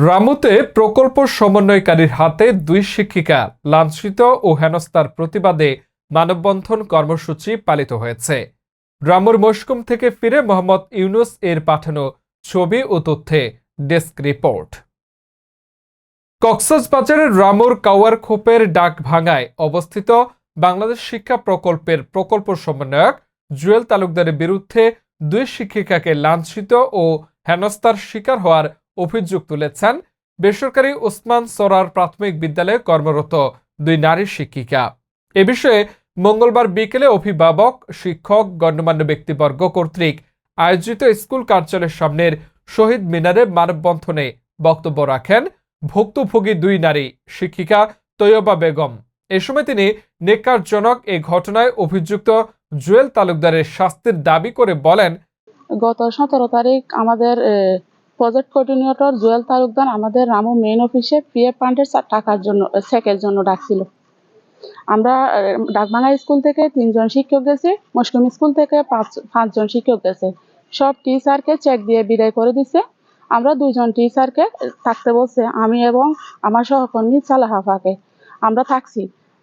রামুতে প্রকল্প সমন্বয়কারীর হাতে ২ শিক্ষিকা লাঞ্ছিত ও হেনস্থার প্রতিবাদে মানববন্ধন কর্মসূচি পালিত হয়েছে। রামুর মশকুম থেকে ফিরে মোহাম্মদ ইউনুস এর পাঠানো ছবি ও তথ্যে ডেস্ক রিপোর্ট। কক্সবাজারের রামুর কাওয়ারখোপের ডাকভাঙায় অবস্থিত বাংলাদেশ শিক্ষা প্রকল্পের প্রকল্প সমন্বয়ক জুয়েল তালুকদারের বিরুদ্ধে ২ শিক্ষিকাকে লাঞ্ছিত ও হেনস্থার শিকার হওয়ার অভিযোগ তুলেছেন বেসরকারি ওসমান সরার প্রাথমিক বিদ্যালয়ে কর্মরত ২ নারী শিক্ষিকা। এ বিষয়ে মঙ্গলবার বিকেলে অভিভাবক, শিক্ষক, গণ্যমান্য ব্যক্তিবর্গ কর্তৃক আয়োজিত স্কুল কার্যালয়ের সামনের শহীদ মিনারে মানববন্ধনে বক্তব্য রাখেন ভুক্তভোগী ২ নারী শিক্ষিকা তৈয়বা বেগম। এ সময় তিনি নেকারজনক এই ঘটনায় অভিযুক্ত জুয়েল তালুকদারের শাস্তির দাবি করে বলেন, গত 17 তারিখ আমাদের প্রজেক্ট কোঅর্ডিনেটর জুয়েল তালুকদার আমাদের রামু মেইন অফিসে পিএফ ফান্ডের টাকার জন্য চেকের জন্য ডাকছিল। আমরা ডাকভাঙা স্কুল থেকে 3 জন শিক্ষক গেছি, মশকুম স্কুল থেকে 5 জন শিক্ষক গেছে। সব টিচারকে চেক দিয়ে বিদায় করে দিছে। আমরা 2 জন টিচারকে থাকতে বলছে, আমি এবং আমার সহকর্মী সালাহাফাকে। আমরা থাকছি।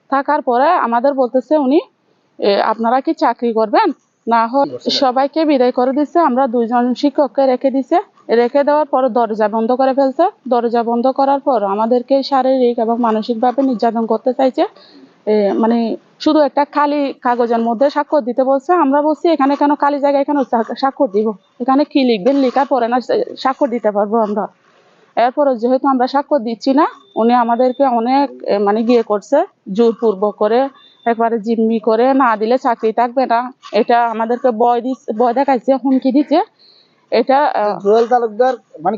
থাকার পরে আমাদের বলতেছে উনি, আপনারা কি চাকরি করবেন? না হয় সবাইকে বিদায় করে দিচ্ছে। আমরা 2 জন শিক্ষককে রেখে দিছে। রেখে দেওয়ার পর দরজা বন্ধ করে ফেলছে। দরজা বন্ধ করার পর আমাদেরকে শারীরিক এবং মানসিকভাবে নির্যাতন করতে চাইছে। মানে শুধু একটা খালি কাগজের মধ্যে স্বাক্ষর দিতে বলছে। আমরা বলছি, এখানে কেন খালি জায়গায় কেন স্বাক্ষর দিব? এখানে কি লিখবেন? লেখার পরে না স্বাক্ষর দিতে পারবো আমরা। এরপরে যেহেতু আমরা স্বাক্ষর দিচ্ছি না, উনি আমাদেরকে অনেক গিয়ে করছে, জোরপূর্বক করে, একবারে জিম্মি করে, না দিলে চাকরি থাকবে না, এটা আমাদেরকে ভয় দেখাইছে, হুমকি দিচ্ছে। এটা জুয়েল তালুকদার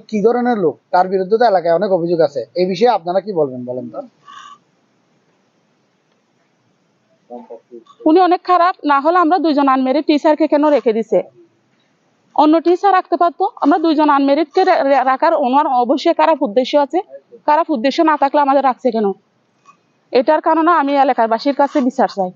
কি ধরনের লোক? তার বিরুদ্ধে তো এলাকায় অনেক অভিযোগ আছে। এই বিষয়ে আপনারা কি বলবেন বলেন তো? উনি অনেক খারাপ। না হলে আমরা 2 জন আনমেরিড টিচারকে কেন রেখে দিছে? অন্য টিচার রাখতে পারতো। আমরা 2 জন আনমেরিডকে রাখার ওনার অবশ্যই খারাপ উদ্দেশ্য আছে। খারাপ উদ্দেশ্য না থাকলে আমাদের রাখছে কেন? এটার কারণে আমি এলাকাবাসীর কাছে বিচার চাই।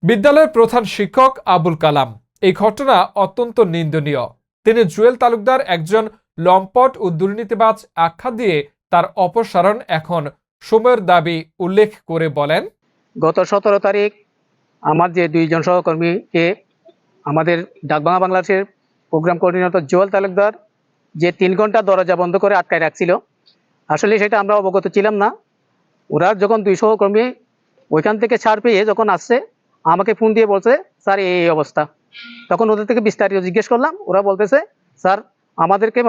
বিদ্যালয়ের প্রধান শিক্ষক আবুল কালাম এই ঘটনা অত্যন্ত নিন্দনীয়। তিনি জুয়েল তালুকদার একজন লম্পট ও দুর্নীতিবাজ আখ্যা দিয়ে তার অপসারণ এখন সময়ের দাবি উল্লেখ করে বলেন, গত 17 তারিখ আমার যে 2 জন সহকর্মীকে আমাদের ডাকভাঙা বাংলাদেশের প্রোগ্রাম কোঅর্ডিনেটর জুয়েল তালুকদার যে 3 ঘন্টা দরজা বন্ধ করে আটকায় রাখছিল, আসলে সেটা আমরা অবগত ছিলাম না। ওরা যখন 2 সহকর্মী ওইখান থেকে ছাড় পেয়ে যখন আসছে, আমাকে ফোন দিয়ে বলছে, স্যার এই অবস্থা। তখন ওদের থেকে বিস্তারিত জিজ্ঞেস করলাম। ওরা বলতেছে, স্যার আমাদেরকে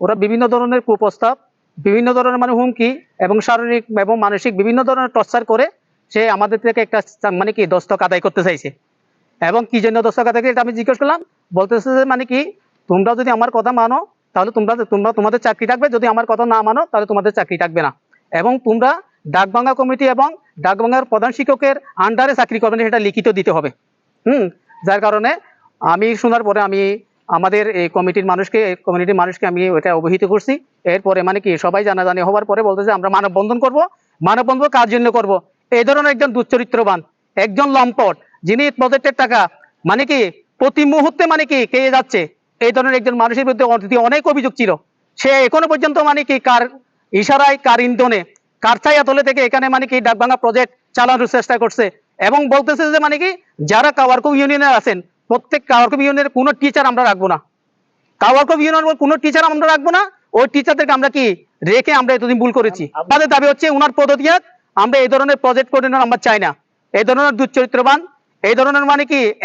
ওরা বিভিন্ন ধরনের কুপ্রস্তাব, বিভিন্ন ধরনের হুমকি এবং শারীরিক এবং মানসিক বিভিন্ন ধরনের টর্চার করে সে আমাদের থেকে একটা দস্তক আদায় করতে চাইছে। এবং কি জন্য দস্তক আদায় করে আমি জিজ্ঞেস করলাম। বলতেছে যে তোমরা যদি আমার কথা মানো তাহলে তোমাদের চাকরি থাকবে, যদি আমার কথা না মানো তাহলে তোমাদের চাকরি থাকবে না, এবং তোমরা ডাকভাঙা কমিটি এবং ডাকভাঙার প্রধান শিক্ষকের আন্ডারে চাকরি করবে না, সেটা লিখিত দিতে হবে। যার কারণে আমি শোনার পরে আমি আমাদের এই কমিটির মানুষকে আমি ওটা অবহিত করছি। এরপরে সবাই জানাজানি হওয়ার পরে বলতেছে আমরা মানববন্ধন করব। মানববন্ধন কার জন্য করব? এই ধরনের একজন দুশ্চরিত্রবান, একজন লম্পট, যিনি প্রজেক্টের টাকা প্রতি মুহূর্তে খেয়ে যাচ্ছে, এই ধরনের একজন মানুষের বিরুদ্ধে অনেক অভিযোগ ছিল। সে এখনো পর্যন্ত কার ইশারায়, কার ইন্ধনে, কার ছায়াতলে থেকে এখানে ডাকভাঙা প্রজেক্ট চালানোর চেষ্টা করছে। এবং বলতেছে যে যারা কাওয়ারখোপ ইউনিয়নের আছেন, প্রত্যেক কাওয়ারখোপ ইউনিয়নের কোনো টিচার আমরা রাখবো না। কাওয়ারখোপ ইউনিয়নের কোনো টিচার আমরা রাখবো না। ওই টিচারদেরকে আমরা রেখে আমরা এতদিন ভুল করেছি। আমাদের দাবি হচ্ছে উনার পদত্যাগ। আমরা এই ধরনের প্রজেক্ট কোঅর্ডিনেটর আমরা চাই না। এই ধরনের দুশ্চরিত্রবান, এই ধরনের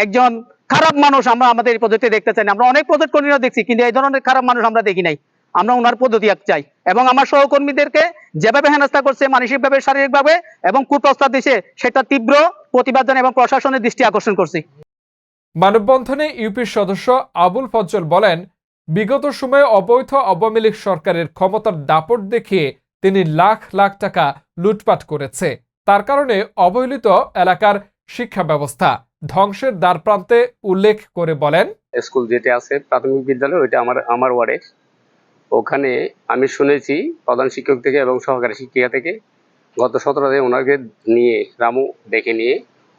একজন খারাপ মানুষ আমরা আমাদের এই প্রজেক্টে দেখতে চাই না। আমরা অনেক প্রজেক্ট কোঅর্ডিনেটর দেখছি, কিন্তু এই ধরনের খারাপ মানুষ আমরা দেখি নাই। আমরা ওনার পদত্যাগ চাই। এবং আমার সহকর্মীদেরকে যেভাবে হেনস্থা করছে মানসিকভাবে, শারীরিকভাবে এবং কুপ্রস্তাব দিছে, সেটা তীব্র প্রতিবাদ জানাই এবং প্রশাসনের দৃষ্টি আকর্ষণ করছি। মানববন্ধনে ইউপির সদস্য আবুল ফজল বলেন, বিগত সময়ে অবৈধ আওয়ামী লীগ সরকারের ক্ষমতার দাপট দেখিয়ে তিনি লাখ লাখ টাকা লুটপাট করেছে। তার কারণে অবহেলিত এলাকার শিক্ষা ব্যবস্থা ধ্বংসের দ্বারপ্রান্তে উল্লেখ করে বলেন, স্কুল যেটা আছে প্রাথমিক বিদ্যালয়, ওইটা আমার ওয়ার্ডে। ওখানে আমি শুনেছি প্রধান শিক্ষক থেকে এবং সহকারী শিক্ষিকা থেকে গত 17 তারিখে ওনাকে নিয়ে রামু ডেকে নিয়ে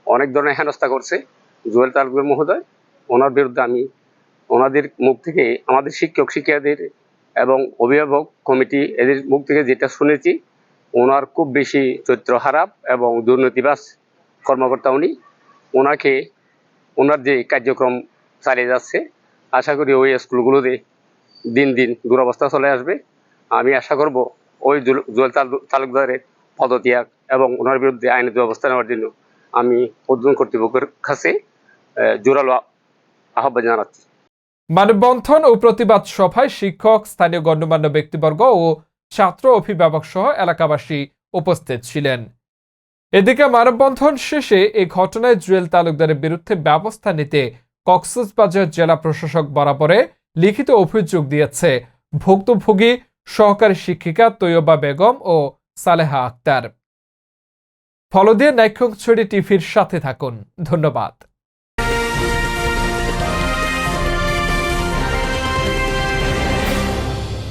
অনেক ধরনের হেনস্থা করছে জুয়েল তালুকদার মহোদয়। ওনার বিরুদ্ধে আমি ওনাদের মুখ থেকে আমাদের শিক্ষক শিক্ষিকাদের এবং অভিভাবক কমিটি এদের মুখ থেকে যেটা শুনেছি, ওনার খুব বেশি চরিত্র খারাপ এবং দুর্নীতিবাজ কর্মকর্তা উনি। ওনার যে কার্যক্রম চালিয়ে যাচ্ছে, আশা করি ওই স্কুলগুলোতে দিন দিন দুরবস্থা চলে আসবে। আমি আশা করব ওই জুয়েল তালুকদারের পদত্যাগ এবং ওনার বিরুদ্ধে আইনি ব্যবস্থা নেওয়ার জন্য আমি ঊর্ধ্বতন কর্তৃপক্ষের কাছে জোরালো আহ্বান জানাচ্ছি। মানববন্ধন ও প্রতিবাদ সভায় শিক্ষক, স্থানীয় গণ্যমান্য ব্যক্তিবর্গ ও ছাত্র অভিভাবক সহ এলাকাবাসী উপস্থিত ছিলেন। এদিকে মানববন্ধন শেষে এই ঘটনায় জুয়েল তালুকদারের বিরুদ্ধে ব্যবস্থা নিতে কক্সবাজার জেলা প্রশাসক বরাবরে লিখিত অভিযোগ দিয়েছে ভুক্তভোগী সহকারী শিক্ষিকা তৈয়বা বেগম ও সালেহা আক্তার। ফলো দিয়ে নাইক্ষ্যংছড়ি টিভির সাথে থাকুন। ধন্যবাদ।